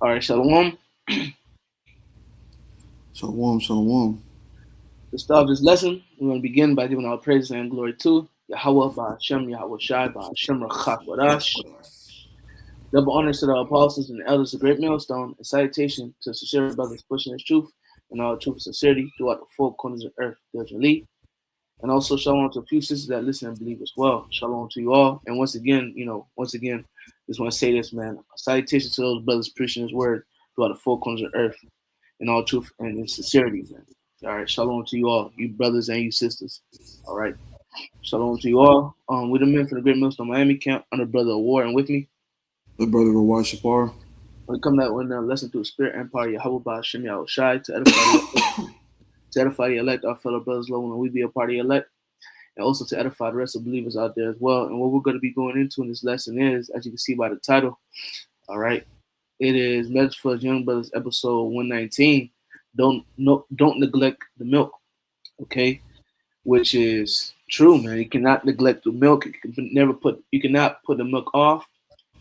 All right, Shalom. Shalom, shalom. To start this lesson, we're going to begin by giving our praise and glory to Yahweh, Ba'ashem, Yahweh Shai, Ba'ashem, Rachak, Wadash. Double honors to the apostles and the elders of Great Millstone, and salutation to sincere brothers pushing his truth and all truth and sincerity throughout the four corners of earth, diligently. And also shalom to a few sisters that listen and believe as well. Shalom to you all. And once again, just want to say this, man. Salutation to those brothers preaching his word throughout the four corners of earth in all truth and in sincerity, man. All right, shalom to you all, you brothers and you sisters. All right, shalom to you all. We're the men from the Great Millstone Miami camp under Brother War, and with me, The brother Rawad Shapar. we come that one lesson through Spirit Empire Yahweh Shem Yahweh Shai to edify the elect, our fellow brothers, Lord, when we be a part of the elect, and also to edify the rest of believers out there as well. And what we're going to be going into in this lesson is, as you can see by the title, all right, it is Message for Young Brothers, episode 119. Don't neglect the milk, okay? Which is true, man. You cannot neglect the milk. You cannot put the milk off.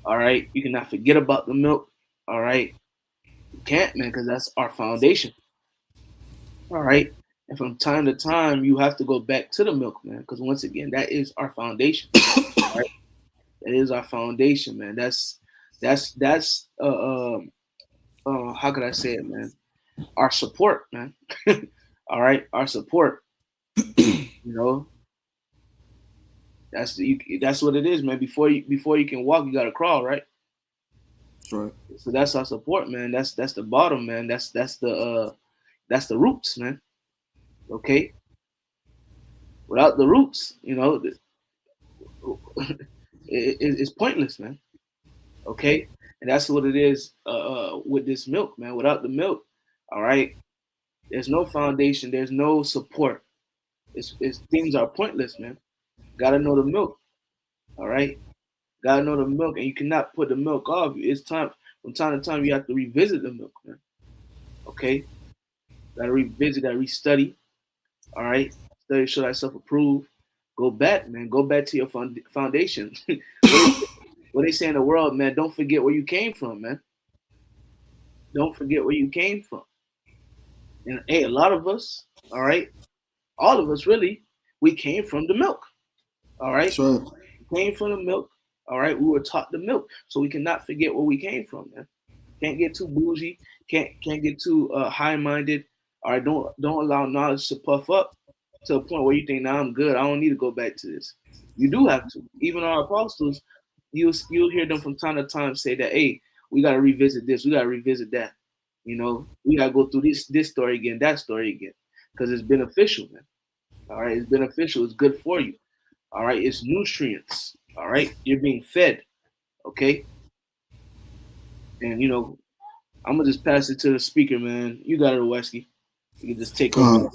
All right. You cannot forget about the milk. All right. You can't, man, because that's our foundation. All right. And from time to time, you have to go back to the milk, man, because once again, that is our foundation. All right. That is our foundation, man. That's how could I say it, man? Our support, man. All right, our support. You know, that's what it is, man. Before you can walk, you gotta crawl, right? That's right. So that's our support, man. That's the bottom, man. That's the roots, man. Okay, without the roots, it's pointless, man. Okay, and that's what it is with this milk, man. Without the milk, all right, there's no foundation, there's no support. It's things are pointless, man. Gotta know the milk, all right. Gotta know the milk, and you cannot put the milk off. It's time from time to time you have to revisit the milk, man. Okay, gotta revisit, gotta restudy. All right, study, show thyself approved. Go back, man. Go back to your foundation. What they say in the world, man. Don't forget where you came from, man. Don't forget where you came from. And hey, a lot of us, all right, all of us really, we came from the milk. All right, That's right. we came from the milk. All right, we were taught the milk, so we cannot forget where we came from, man. Can't get too bougie. Can't get too high minded. All right, don't allow knowledge to puff up to a point where you think, now I'm good. I don't need to go back to this. You do have to. Even our apostles, you'll hear them from time to time say that, hey, we gotta revisit this, we gotta revisit that. We gotta go through this story again, that story again. Because it's beneficial, man. All right, it's beneficial, it's good for you. All right, it's nutrients. All right, you're being fed. Okay, and I'm gonna just pass it to the speaker, man. You got it, Wesky. You can just take over.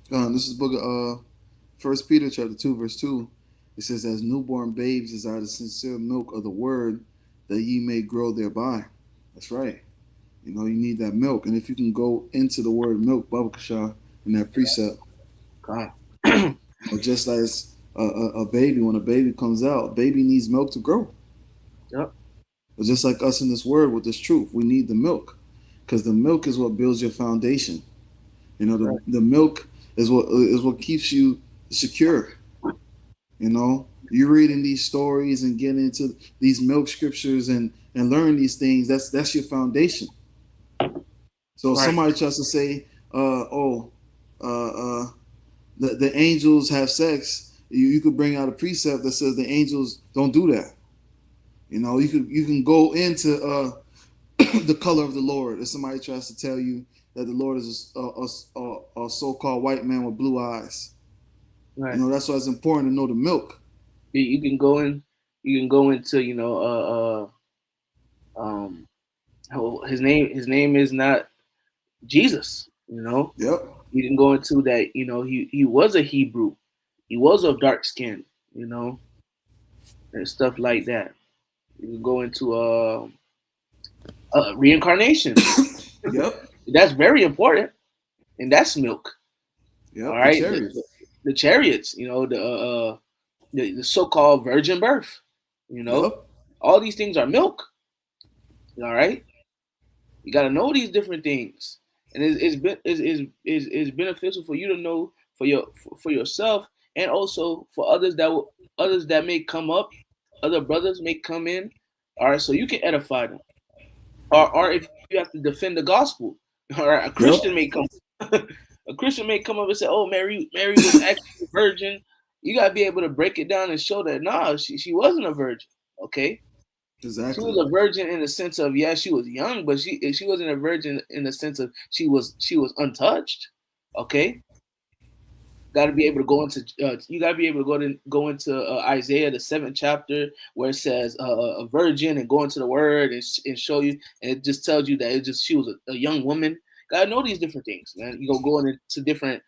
Con, this is book of First Peter chapter 2, verse 2. It says, "As newborn babes desire the sincere milk of the word, that ye may grow thereby." That's right. You need that milk, and if you can go into the word milk, Baba Kasha, in that precept, God. just as a baby, when a baby comes out, baby needs milk to grow. Yep. But just like us in this word with this truth, we need the milk, because the milk is what builds your foundation. Right. The milk is what keeps you secure. You reading these stories and getting into these milk scriptures and learn these things. That's your foundation. So if Right. somebody tries to say, "Oh, uh, uh, the angels have sex," you could bring out a precept that says the angels don't do that. You can go into the color of the Lord. If somebody tries to tell you that the Lord is a so-called white man with blue eyes, Right. that's why it's important to know the milk. You can go in. You can go into um his name is not Jesus. Yep. You can go into that. He was a Hebrew. He was of dark skin. You know, and stuff like that. You can go into reincarnation. Yep. That's very important, and that's milk. All Yep. The right, chariot. the chariots. The so-called virgin birth. You know, Yep. all these things are milk. All right, you got to know these different things, and it's beneficial for you to know for yourself, and also for others that may come up, other brothers may come in. All right, so you can edify them, or if you have to defend the gospel, all right, a Christian Yep. may come, a Christian may come up and say, "Oh, Mary was actually a virgin." You gotta be able to break it down and show that nah, she wasn't a virgin. Okay, she was Exactly. a virgin in the sense of yeah, she was young, but she wasn't a virgin in the sense of she was untouched. Okay, got to be able to go into you got to be able to go into Isaiah the 7th chapter where it says a virgin and go into the word and show you, and it just tells you that it just she was a young woman. Got to know these different things, man. You go into different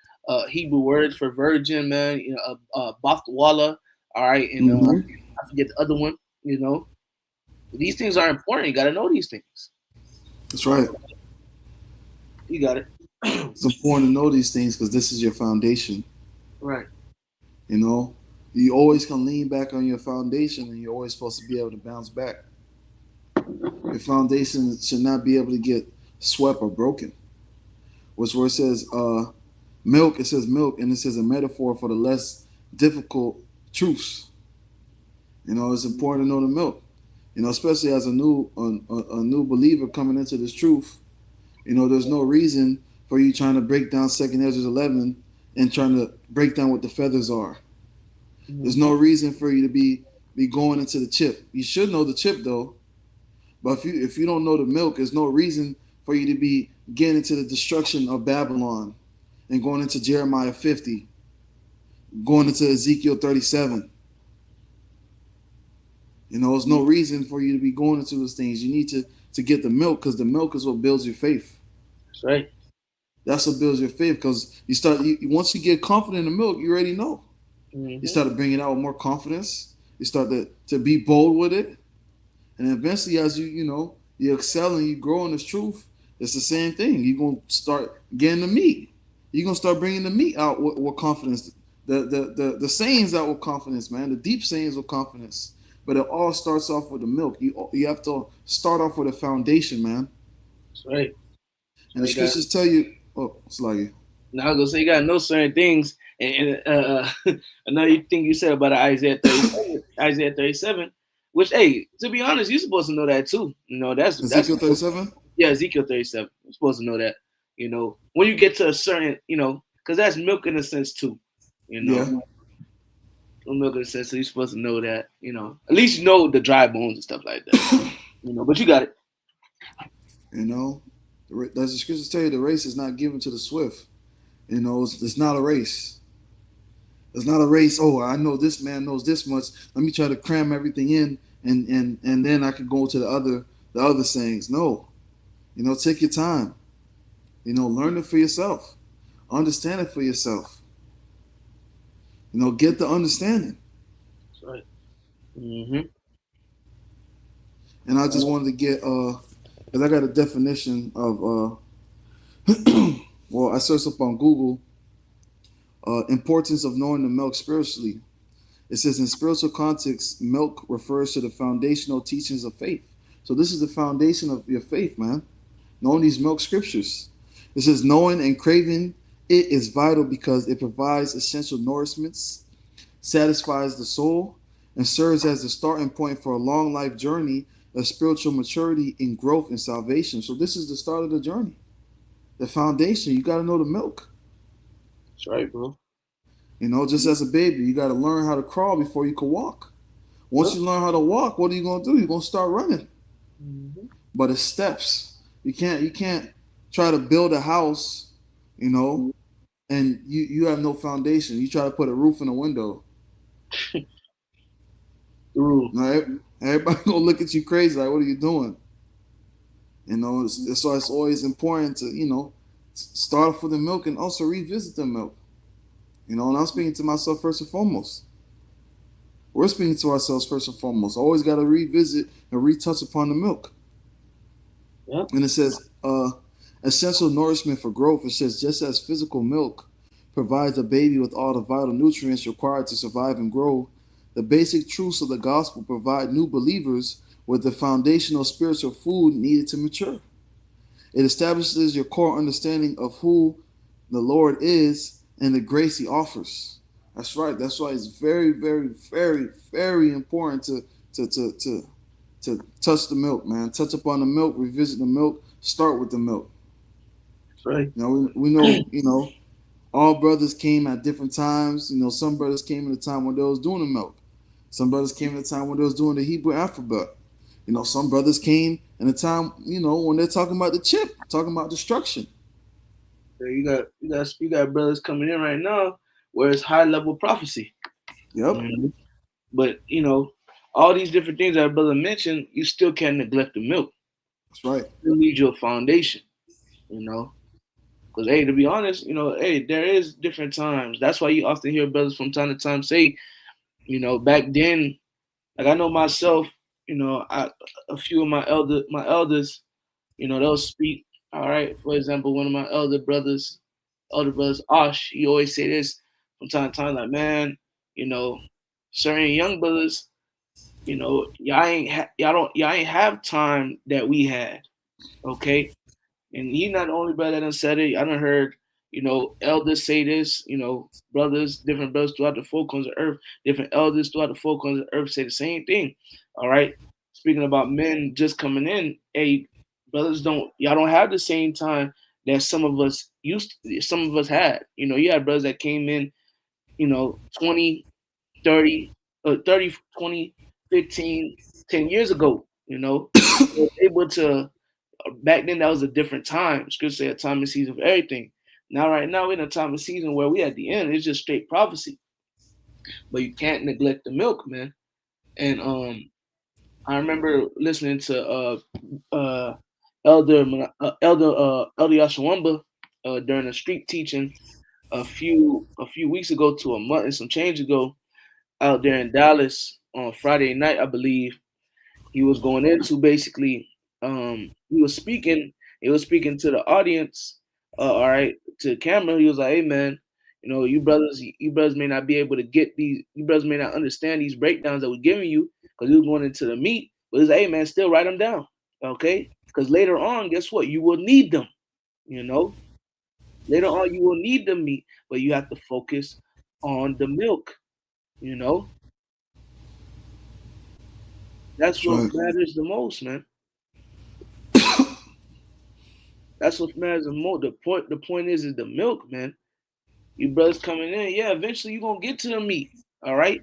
Hebrew words for virgin, man. You know, baftwala, all right, and Hmm. I forget the other one. You know, these things are important. You got to know these things. That's right. You got it. It's important to know these things because this is your foundation. Right. You know, you always can lean back on your foundation, and you're always supposed to be able to bounce back. Your foundation should not be able to get swept or broken. Which where it says milk, it says milk, and it says a metaphor for the less difficult truths. You know, it's important to know the milk. You know, especially as a new believer coming into this truth. You know, there's no reason for you trying to break down Second Ezra 11 and trying to break down what the feathers are. There's no Hmm. reason for you to be going into the chip. You should know the chip though, but if you don't know the milk, there's no reason for you to be getting into the destruction of Babylon and going into Jeremiah 50, going into Ezekiel 37. You know, there's no reason for you to be going into those things. You need to get the milk because the milk is what builds your faith. That's right. That's what builds your faith because once you get confident in the milk, you already know. You Hmm. start to bring it out with more confidence. You start to be bold with it, and eventually, as you excel and you grow in this truth, it's the same thing. You're gonna start getting the meat. You're gonna start bringing the meat out with confidence. The sayings out with confidence, man. The deep sayings with confidence. But it all starts off with the milk. You have to start off with a foundation, man. That's right. And the So you got scriptures tell you, oh, it's like now I was gonna say you gotta know certain things, and another thing you said about Isaiah 37, which hey, to be honest, you're supposed to know that too. You know that's Ezekiel 37. yeah, Ezekiel 37. You're supposed to know that. When you get to a certain, because that's milk in a sense too. You Yeah, know, milk in a sense, so you're supposed to know that. At least you know the dry bones and stuff like that. But you got it. you know, as the scriptures tell you, the race is not given to the swift. You know, it's not a race. It's not a race. Oh, I know this man knows this much. Let me try to cram everything in, and then I can go to the other sayings. No, take your time. Learn it for yourself. Understand it for yourself. Get the understanding. That's right. Hmm. And I just wanted to get because I got a definition of well, I searched up on Google importance of knowing the milk spiritually. It says in spiritual context, milk refers to the foundational teachings of faith. So this is the foundation of your faith, man. Knowing these milk scriptures. It says knowing and craving it is vital because it provides essential nourishments, satisfies the soul, and serves as the starting point for a long life journey of spiritual maturity and growth and salvation. So this is the start of the journey. The foundation. You got to know the milk. That's right, bro. Just as a baby, you got to learn how to crawl before you can walk. Once Yep. you learn how to walk, what are you going to do? You're going to start running. Hmm. But it's steps. You can't try to build a house, you know, and you have no foundation. You try to put a roof in a window. The rule. Now, everybody gonna look at you crazy. Like, what are you doing? So it's always important to start off with the milk and also revisit the milk. And I'm speaking to myself first and foremost. We're speaking to ourselves first and foremost. Always got to revisit and retouch upon the milk. Yep. And it says, essential nourishment for growth. It says, just as physical milk provides a baby with all the vital nutrients required to survive and grow, the basic truths of the gospel provide new believers with the foundational spiritual food needed to mature. It establishes your core understanding of who the Lord is and the grace He offers. That's right. That's why it's very, very, very, very important to to to to touch the milk, man. Touch upon the milk, revisit the milk, start with the milk. That's right. You know, we know, all brothers came at different times. Some brothers came at a time when they was doing the milk. Some brothers came at a time when they was doing the Hebrew alphabet. Some brothers came in a time, when they're talking about the chip, talking about destruction. So you got brothers coming in right now where it's high level prophecy. Yep, Mhm. But all these different things that brother mentioned, you still can't neglect the milk. that's right. You need your foundation. Because hey, to be honest, hey, there is different times. That's why you often hear brothers from time to time say, back then, like I know myself, a few of my elders, they'll speak. All right, for example, one of my elder brothers, Osh, he always say this from time to time, like, man, you know, certain young brothers, y'all ain't have time that we had, okay? And he not the only brother that done said it. I done heard, elders say this, brothers, different brothers throughout the four corners of earth, different elders throughout the four corners of earth say the same thing. All right. Speaking about men just coming in, hey, brothers y'all don't have the same time that some of us had. You had brothers that came in, 20, 30, 30, 20, 15, 10 years ago, able to back then that was a different time. Scripture say a time and season for everything. Now, right now, we're in a time and season where we at the end, it's just straight prophecy. But you can't neglect the milk, man. And I remember listening to Elder Yashawamba during a street teaching a few weeks ago to a month and some change ago out there in Dallas on Friday night, I believe. He was going into basically he was speaking to the audience, all right, to the camera. He was like, hey man, you brothers may not be able to get these, you brothers may not understand these breakdowns that we're giving you, because he was going into the meat. But he's like, hey man, still write them down, okay? Because later on, guess what, you will need them. you know Later on you will need the meat, but you have to focus on the milk. you know that's That's what right. matters the most, man. That's what matters the most. The point is the milk, man. You brothers coming in, yeah. Eventually, you're gonna get to the meat. All right,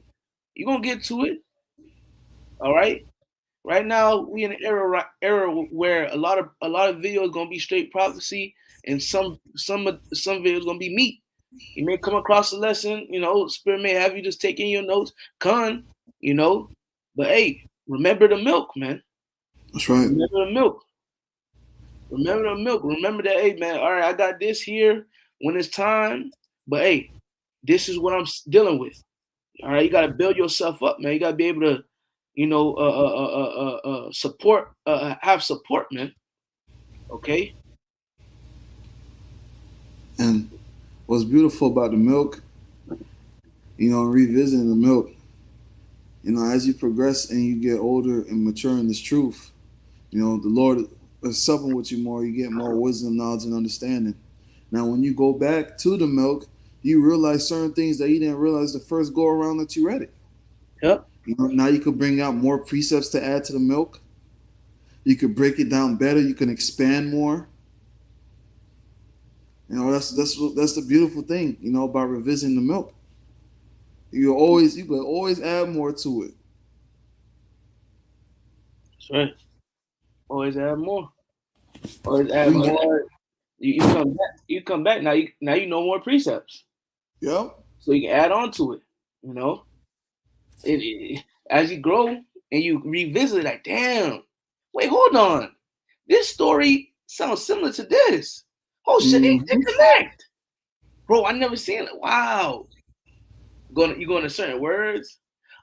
you're gonna get to it. All right. Right now, we in an era where a lot of videos gonna be straight prophecy, and some videos gonna be meat. You may come across a lesson, Spirit may have you just taking your notes, you know. But hey, remember the milk, man. That's right. Remember the milk. Remember the milk. Remember that, hey man, all right, I got this here when it's time, but hey, this is what I'm dealing with. All right, you got to build yourself up, man. You got to be able to, support, have support, man. Okay. And what's beautiful about the milk, revisiting the milk, as you progress and you get older and mature in this truth, the Lord is supping with you more. You get more wisdom, knowledge, and understanding. Now, when you go back to the milk, you realize certain things that you didn't realize the first go around that you read it. Yep. Now you could bring out more precepts to add to the milk. You could break it down better. You can expand more. That's the beautiful thing, about revisiting the milk. You could always add more to it. That's right. Always add more. Always add We can get, more. You come back. You come back now. You know more precepts, yep. so you can add on to it. You know, as you grow and you revisit, like, damn, wait, hold on, this story sounds similar to this. Oh shit, they Hmm. connect, bro. I never seen it. Wow. You going to certain words.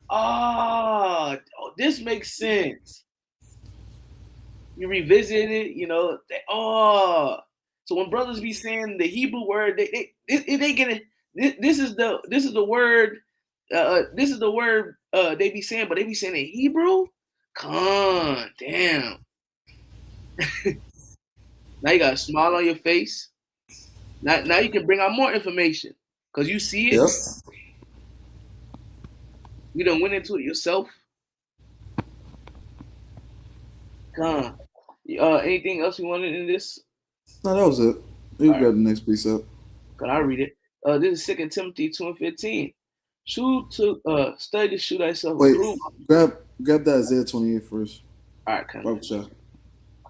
Oh, this makes sense. You revisit it, so when brothers be saying the Hebrew word, they get it. This is the word they be saying, but they be saying in Hebrew. Damn. Now you got a smile on your face. Now you can bring out more information because you see it. Yep. You done went into it yourself. Con. Anything else you wanted in this? No, that was it. You All right. grab the next precept. Can I read it? This is 2 Timothy 2:15. Shoot to study to shoot thyself Wait, approved. grab that Isaiah 28 first. All right, come Bible chat.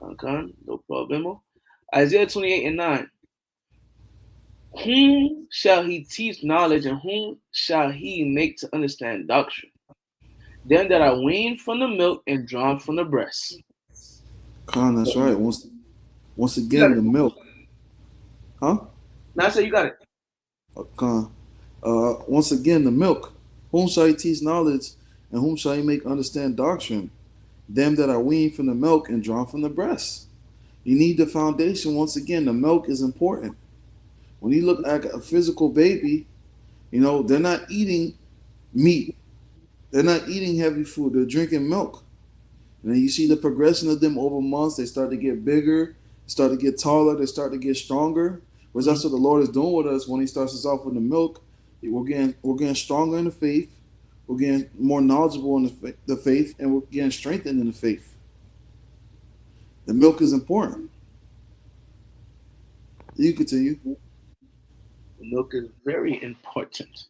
on, no problemo. Isaiah 28:9. Whom shall he teach knowledge, and whom shall he make to understand doctrine? Them that are weaned from the milk and drawn from the breast. Con, that's right. Once You got again, it. the milk. Huh? Now I say you got it. Con. Once again, the milk. Whom shall he teach knowledge, and whom shall he make understand doctrine? Them that are weaned from the milk and drawn from the breast. You need the foundation. Once again, the milk is important. When you look at a physical baby, they're not eating meat. They're not eating heavy food. They're drinking milk. And then you see the progression of them over months. They start to get bigger, start to get taller, they start to get stronger. Which that's what the Lord is doing with us when He starts us off with the milk. We're getting stronger in the faith. We're getting more knowledgeable in the faith, and we're getting strengthened in the faith. The milk is important. You continue. Milk is very important.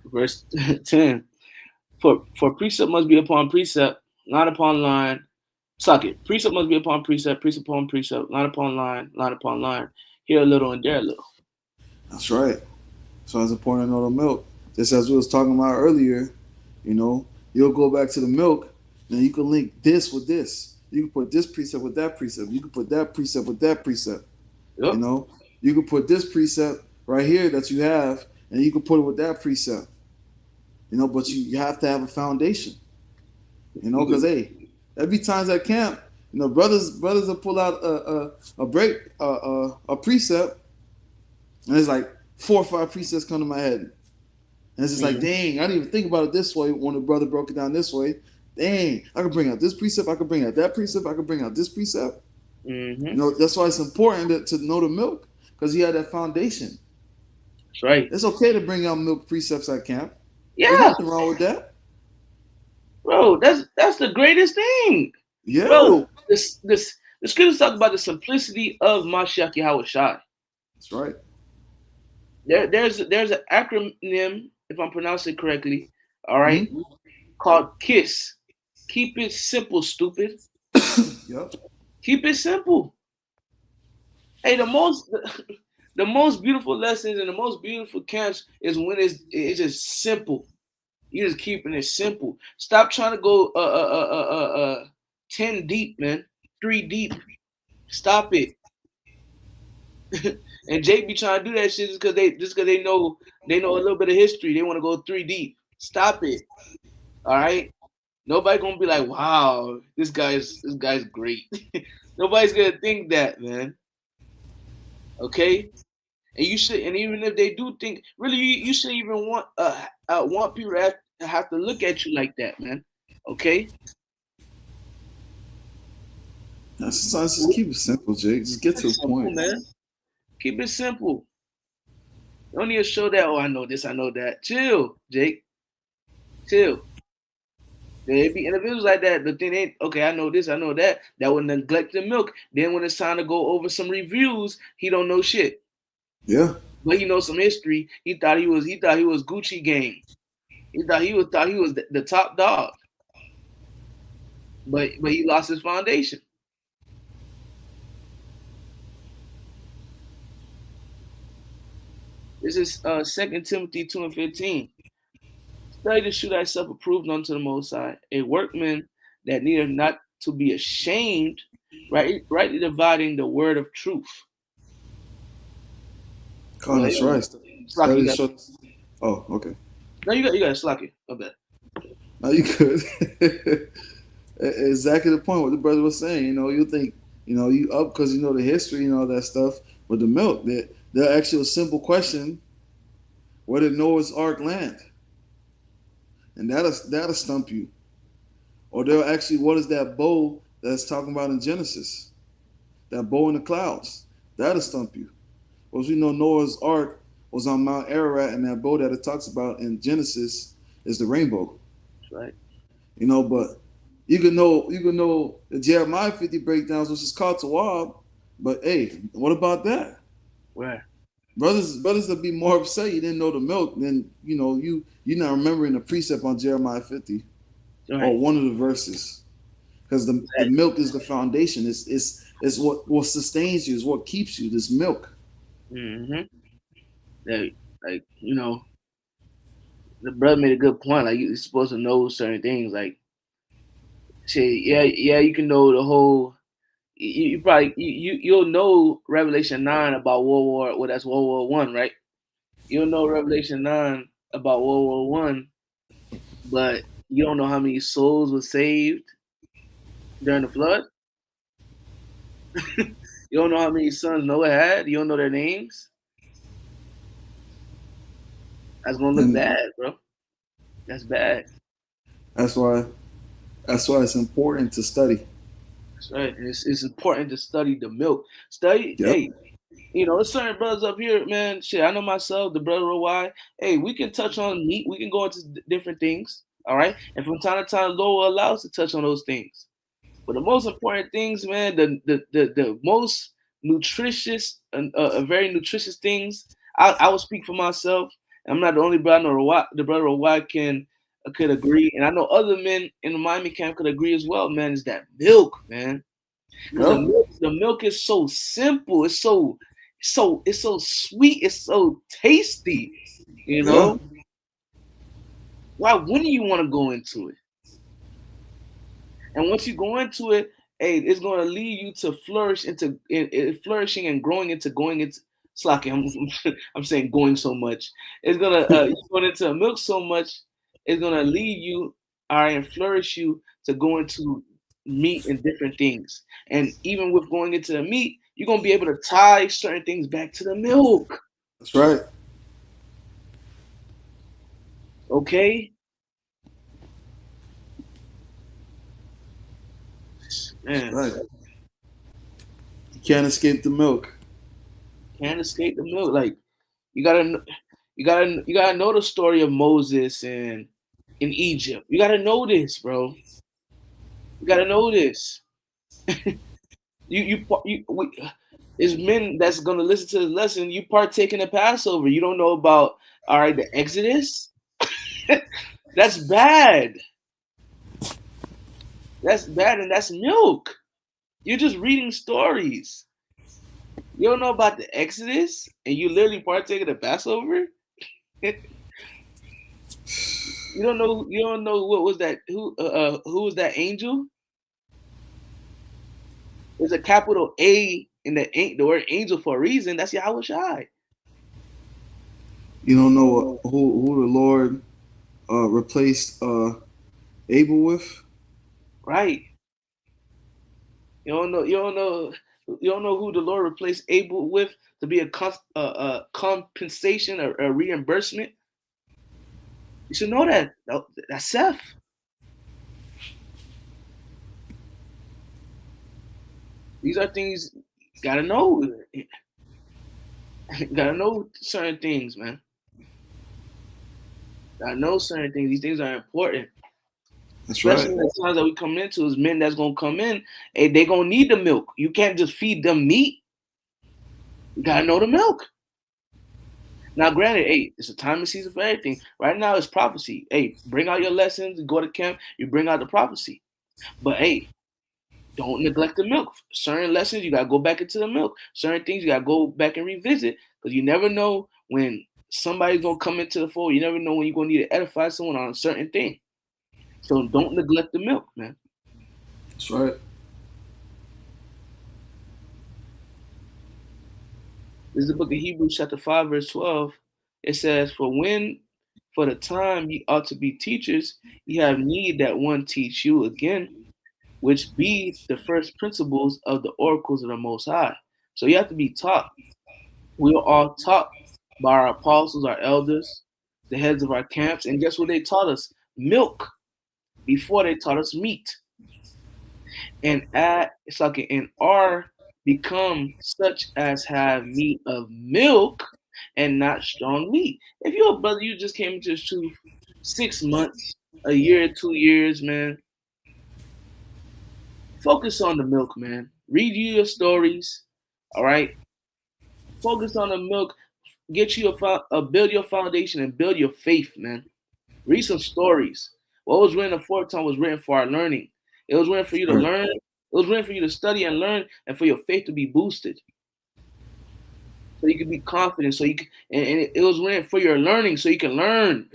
Verse 10. For precept must be upon precept, not upon line. Suck it. Precept must be upon precept upon precept, line upon line upon line. Here a little and there a little. That's right. So it's important to know the milk. Just as we was talking about earlier, you'll go back to the milk, and you can link this with this. You can put this precept with that precept. You can put that precept with that precept. Yep. You can put this precept right here that you have, and you can put it with that precept. But you have to have a foundation. Because hey, there be times at camp, brothers will pull out a precept, and it's like 4 or 5 precepts come to my head. And it's just like, dang, I didn't even think about it this way when the brother broke it down this way. Dang, I could bring out this precept, I could bring out that precept, I could bring out this precept. That's why it's important to know the milk, because you have that foundation. That's right. It's okay to bring out milk precepts at camp. Yeah. There's nothing wrong with that. Bro, that's the greatest thing. Yeah. Bro, the scriptures talk about the simplicity of Mashiach Yahweh Shai. That's right. There's an acronym, if I'm pronouncing it correctly, all right, called KISS. Keep it simple, stupid. Yep. Keep it simple. Hey, the most beautiful lessons and the most beautiful camps is when it's just simple. You're just keeping it simple. Stop trying to go 10 deep, man. 3 deep. Stop it. And Jake be trying to do that shit just because they know a little bit of history. They want to go 3 deep. Stop it. All right. Nobody gonna be like, wow, this guy's great. Nobody's gonna think that, man. Okay. And you should, and even if they do think, really, you shouldn't even want people to have to look at you like that, man. Okay. Sometimes just keep it simple, Jake. Just get to the point, man. Keep it simple. Don't need to show that. Oh, I know this, I know that. Chill, Jake. Chill. There be individuals like that. The thing ain't okay. I know this, I know that. That would neglect the milk. Then when it's time to go over some reviews, he don't know shit. Yeah. But he knows some history. He thought he was Gucci gang. He thought he was the top dog. But he lost his foundation. This is 2 Timothy 2:15. Study to show thyself approved unto the Most High, a workman that needeth not to be ashamed, rightly dividing the word of truth. Oh, that's right. Oh, okay. No, you got to slack it. I bet. No, you could. Exactly the point what the brother was saying. You think, you up because you know the history and all that stuff. But the milk, they'll ask you a simple question: where did Noah's Ark land? And that'll stump you. Or they'll actually, what is that bow that's talking about in Genesis? That bow in the clouds. That'll stump you. Well, as we know, Noah's Ark was on Mount Ararat, and that bow that it talks about in Genesis is the rainbow. That's right. But you can know the Jeremiah 50 breakdowns, which is called Tawab. But hey, what about that? Where? Brothers would be more upset you didn't know the milk than you're not remembering the precept on Jeremiah 50 Right. or one of the verses. Because the milk is the foundation. It's what sustains you, is what keeps you, this milk. Mm-hmm. Like the brother made a good point. Like you're supposed to know certain things. Like shit, yeah, you can know the whole. You probably you'll know Revelation 9 about World War. Well, that's World War One, right? You'll know Revelation 9 about World War One, but you don't know how many souls were saved during the flood. You don't know how many sons Noah had. You don't know their names. That's gonna look And bad, bro. That's bad. that's why it's important to study. That's right. And it's important to study the milk. Study, Yep. hey, there's certain brothers up here, man. Shit, I know myself, the brother Rawai. Hey, we can touch on meat. We can go into different things. All right. And from time to time, the Lord will allow us to touch on those things. But the most important things, man, the most nutritious and very nutritious things. I will speak for myself. I'm not the only brother. I know the brother Rawai could agree, and I know other men in the Miami camp could agree as well. Man, is that milk, man? Because Yep. the milk is so simple. It's so sweet. It's so tasty. You Yeah. know, why wouldn't you want to go into it? And once you go into it, hey, it's going to lead you to flourish into flourishing and growing into going into slacking. I'm saying going so much. It's gonna you're going into milk so much. It's gonna lead you, all right, and flourish you to go into meat and different things. And even with going into the meat, you're gonna be able to tie certain things back to the milk. That's right. Okay, That's man, right. You can't escape the milk. can't escape the milk. Like you gotta you gotta know the story of Moses and in Egypt. You gotta know this, bro. You gotta know this. We, as men that's gonna listen to this lesson, you partake in the Passover. You don't know about all right the Exodus. That's bad. That's bad, and that's milk. You're just reading stories. You don't know about the Exodus, and you literally partake in the Passover. You don't know. You don't know what was that? Who was that angel? There's a capital A in the word angel for a reason. That's Yahweh Shai. You don't know who the Lord replaced Abel with. Right. You don't know. You don't know. You don't know who the Lord replaced Abel with to be a compensation or a reimbursement. You should know that. That's Seth. These are things you gotta know. Gotta know certain things, man. Gotta know certain things. These things are important. That's Especially right. in the times that we come into as men that's gonna come in, hey, they gonna need the milk. You can't just feed them meat. You gotta know the milk. Now, granted, hey, it's a time and season for everything. Right now, it's prophecy. Hey, bring out your lessons, go to camp, you bring out the prophecy. But hey, don't neglect the milk. Certain lessons, you gotta go back into the milk. Certain things, you gotta go back and revisit because you never know when somebody's gonna come into the fold. You never know when you're gonna need to edify someone on a certain thing. So don't neglect the milk, man. That's right. This is the book of Hebrews, chapter 5, verse 12. It says, for the time ye ought to be teachers, ye have need that one teach you again, which be the first principles of the oracles of the Most High. So you have to be taught. We are all taught by our apostles, our elders, the heads of our camps. And guess what they taught us? Milk. before they taught us meat. And it's like and are become such as have meat of milk and not strong meat. If you're a brother, you just came into this truth 6 months, a year, 2 years, man. Focus on the milk, man. Read you your stories, all right. Focus on the milk. Get you build your foundation and build your faith, man. Read some stories. What was written the fourth time was written for our learning. It was written for you to Right. learn. It was written for you to study and learn, and for your faith to be boosted, so you can be confident. So you can, and it was written for your learning, so you can learn,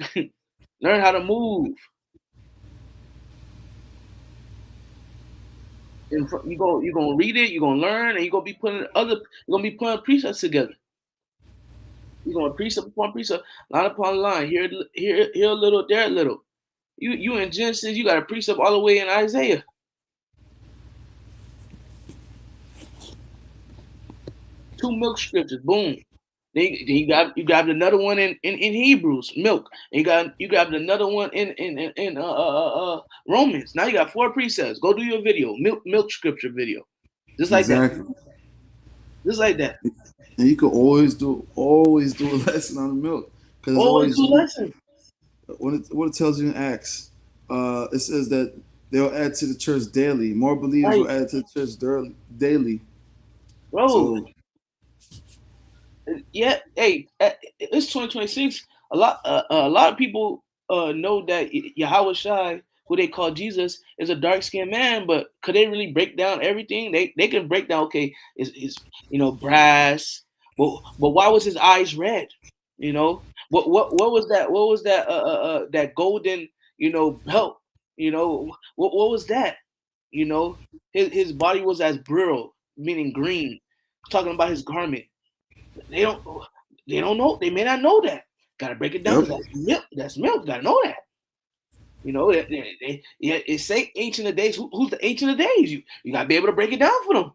learn how to move. And you gonna read it, you gonna learn, and you're gonna be putting precepts together. You're gonna precept upon precept, line upon line. Here a little, there a little. You in Genesis, you got a precept all the way in Isaiah. Two milk scriptures, boom. Then you grabbed another one in Hebrews, milk. And you grabbed another one in Romans. Now you got four precepts. Go do your video, milk scripture video, just like that, Exactly. just like that. And you could always do a lesson on the milk because it's Always always do lesson, what it tells you in Acts. It says that they'll add to the church daily. More believers right, will add to the church daily. bro. So Yeah, hey, it's 2026. A lot of people know that Yahweh Shai, who they call Jesus, is a dark skinned man, but could they really break down everything? They can break down. Okay, is brass, but why was his eyes red? You know what was that? What was that? That golden belt. What was that? His body was as brilliant, meaning green. Talking about his garment. They don't. They don't know. They may not know that. Got to break it down. yep, That's milk. That's milk. Got to know that. Yeah. It say ancient of days. Who's the ancient of days? You got to be able to break it down for them.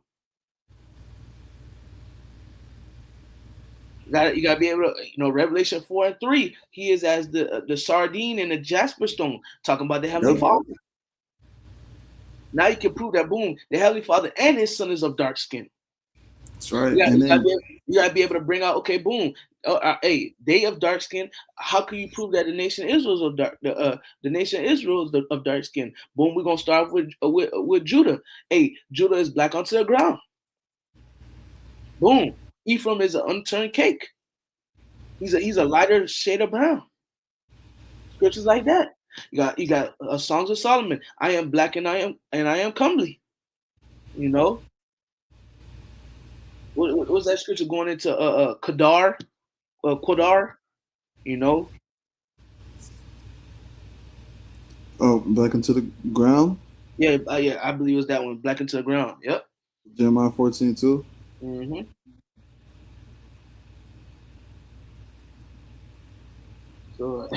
You got to be able to. Revelation 4:3. He is as the sardine and the jasper stone. Talking about the heavenly yep, Father. Now you can prove that. Boom. The heavenly Father and his son is of dark skin. that's right. You got, And you got, to, then be, you got to be able to bring out. Okay, boom. Hey, they of dark skin. How can you prove that the nation Israel is of dark? The nation Israel is of dark skin. Boom. We're gonna start with Judah. Hey, Judah is black onto the ground. Boom. Ephraim is an unturned cake. He's a lighter shade of brown. Scriptures like that. You got Songs of Solomon. I am black and I am comely. You know what was that scripture going into Kedar, Quadar? You know, back into the ground. yeah, I believe it was that one, Black into the Ground. Yep. Jeremiah 14:2. hmm So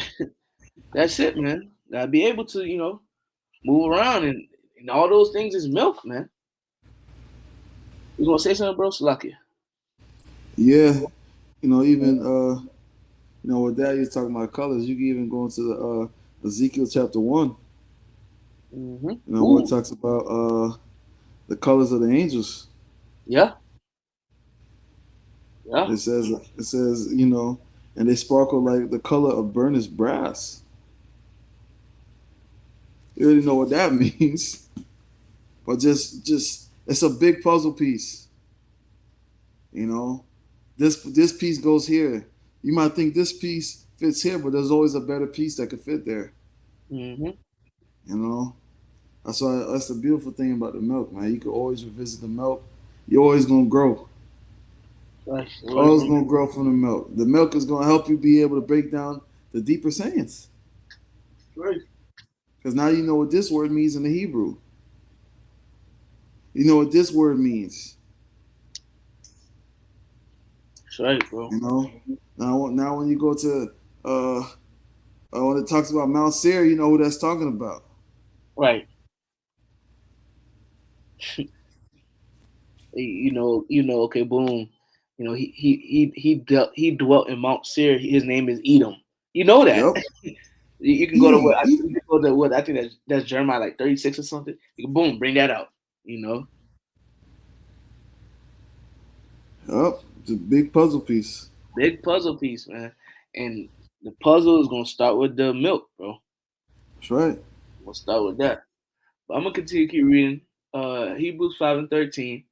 that's it, man. Gotta be able to, move around and all those things is milk, man. You gonna say something, bro? Salakia. Yeah, even with that you're talking about colors. You can even go into the Ezekiel chapter 1. Where it Ooh, talks about the colors of the angels. yeah, yeah. It says, and they sparkle like the color of burnished brass. You already know what that means. But just it's a big puzzle piece. You know, this piece goes here. You might think this piece fits here, but there's always a better piece that could fit there. hmm You know, that's the beautiful thing about the milk, man. You can always revisit the milk. You're always gonna grow. Right. Always gonna grow from the milk. The milk is gonna help you be able to break down the deeper sayings. Right. Because now you know what this word means in the Hebrew. You know what this word means. That's right, bro. You know. Now when you go to when it talks about Mount Seir, you know who that's talking about. Right. Okay, boom. He dwelt in Mount Seir. His name is Edom. You know that. Yep. You can go to what? You can go to what? I think that's Jeremiah like 36 or something. You can boom, bring that out. You know, Yep, it's a big puzzle piece. big puzzle piece, man. And the puzzle is gonna start with the milk, bro. That's right. We'll start with that. But I'm gonna continue to keep reading. Hebrews 5:13.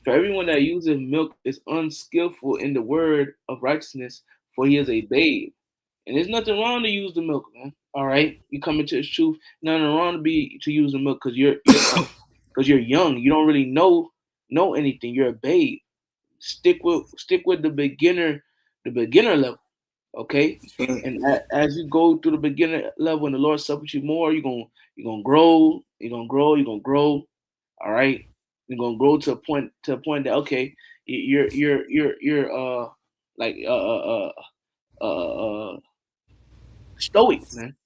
For everyone that uses milk is unskillful in the word of righteousness, for he is a babe. And there's nothing wrong to use the milk, man. All right, you come into the truth. Nothing wrong to use the milk because because you're young. You don't really know anything. You're a babe. Stick with the beginner level. Okay, That's right. and as you go through the beginner level, and the Lord sup with you more, you're gonna grow. You're gonna grow. You're gonna grow. All right, you're gonna grow to a point that okay, you're like stoic, man.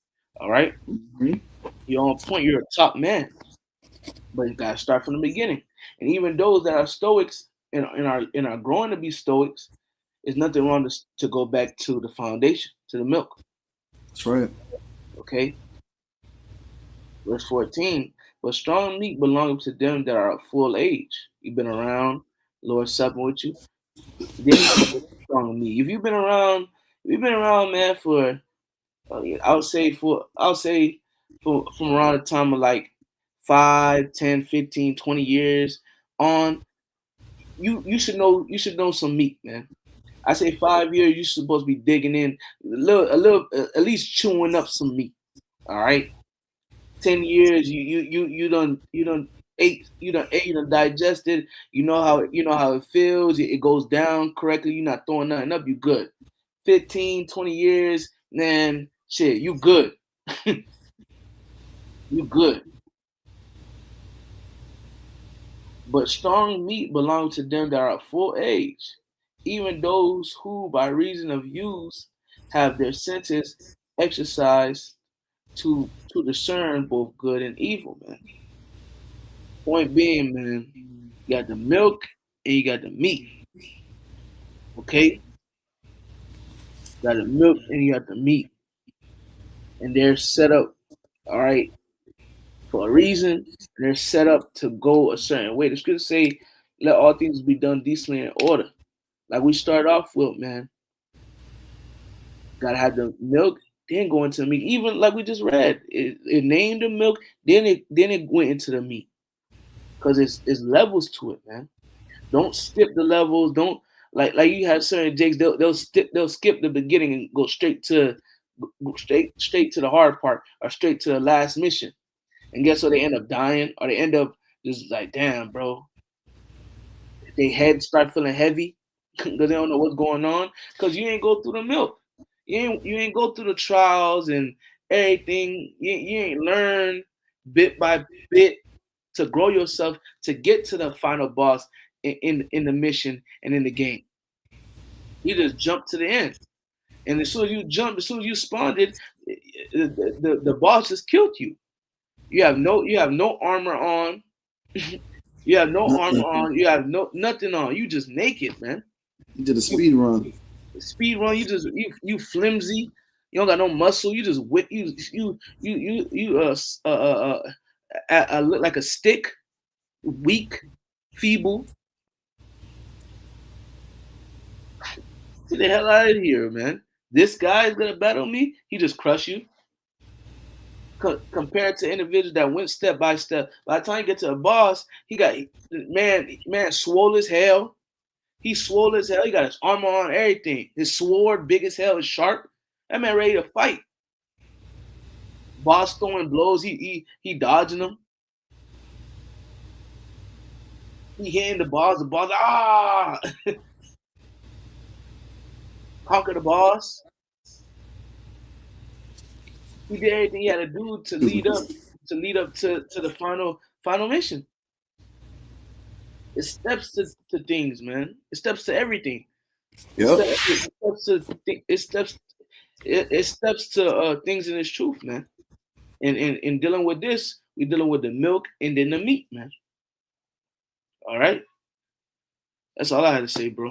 All right, Mhm. you're on point. You're a top man, but you gotta start from the beginning. And even those that are stoics and are growing to be stoics, there's nothing wrong to go back to the foundation, to the milk. That's right. Okay, verse 14. But strong meat belongs to them that are of full age. You've been around, Lord supping with you. Then you can get strong meat. If you've been around, man, for I would say for from around the time of like 5, 10, 15, 20 years on, you should know some meat, man. I say 5 years, you're supposed to be digging in a little, at least chewing up some meat. All right, 10 years, you done ate, you done digested. You know how it feels. It goes down correctly. You're not throwing nothing up. You good. 15, 20 years, man. Shit, you good. You good. But strong meat belongs to them that are of full age, even those who, by reason of use, have their senses exercised to discern both good and evil, man. Point being, man, you got the milk and you got the meat. Okay, you got the milk and you got the meat, and they're set up, all right, for a reason. And they're set up to go a certain way. The scriptures say, "Let all things be done decently in order." Like we start off with, man, gotta have the milk, then go into the meat. Even like we just read, it named the milk, then it went into the meat because it's levels to it, man. Don't skip the levels. Don't like you have certain jakes. They'll skip the beginning and go straight to the hard part or straight to the last mission. And guess what? They end up dying or they end up just like, damn, bro. Their heads start feeling heavy because they don't know what's going on because you ain't go through the milk. You ain't go through the trials and everything. You ain't learn bit by bit to grow yourself to get to the final boss in the mission and in the game. You just jump to the end, and as soon as you jumped, as soon as you spawned it, the boss just killed you. You have no armor on. You have no armor Nothing. on. You have no nothing on. You just naked, man. You did a You speed run. speed run. You flimsy. You don't got no muscle. You just whip. You look like a stick, weak, feeble. Get the hell out of here, man. This guy is gonna battle me. He just crush you. Compared to individuals that went step by step. By the time you get to a boss, he got man swole as hell. He swole as hell. He got his armor on, everything. His sword big as hell, is sharp. That man ready to fight. Boss throwing blows. He dodging them. He hitting the boss. The boss conquer the boss. He did everything he had to do to Excuse me. lead up to the final mission. It steps to things, man. It steps to everything. It Yep. steps to it steps to things in its truth, man. And in dealing with this, we're dealing with the milk and then the meat, man. All right, that's all I had to say, bro.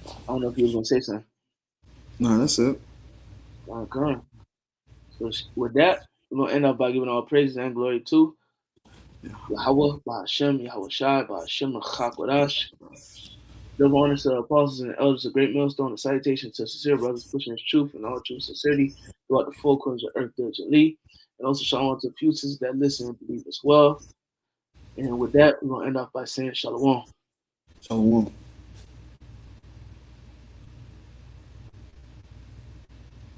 I don't know if you was gonna say something. No, that's it. Okay. So with that, we're gonna end up by giving all praises and glory to Yeah. Yahweh, Bahashem, Yahweh Shai, Bahashem, Chakwadash. Double honors to the apostles and the elders, a great millstone, and salutation to sincere brothers pushing his truth and all true sincerity throughout the four corners of earth diligently. And also shalom to the few sisters that listen and believe as well. And with that, we're gonna end off by saying shalom. Shalom.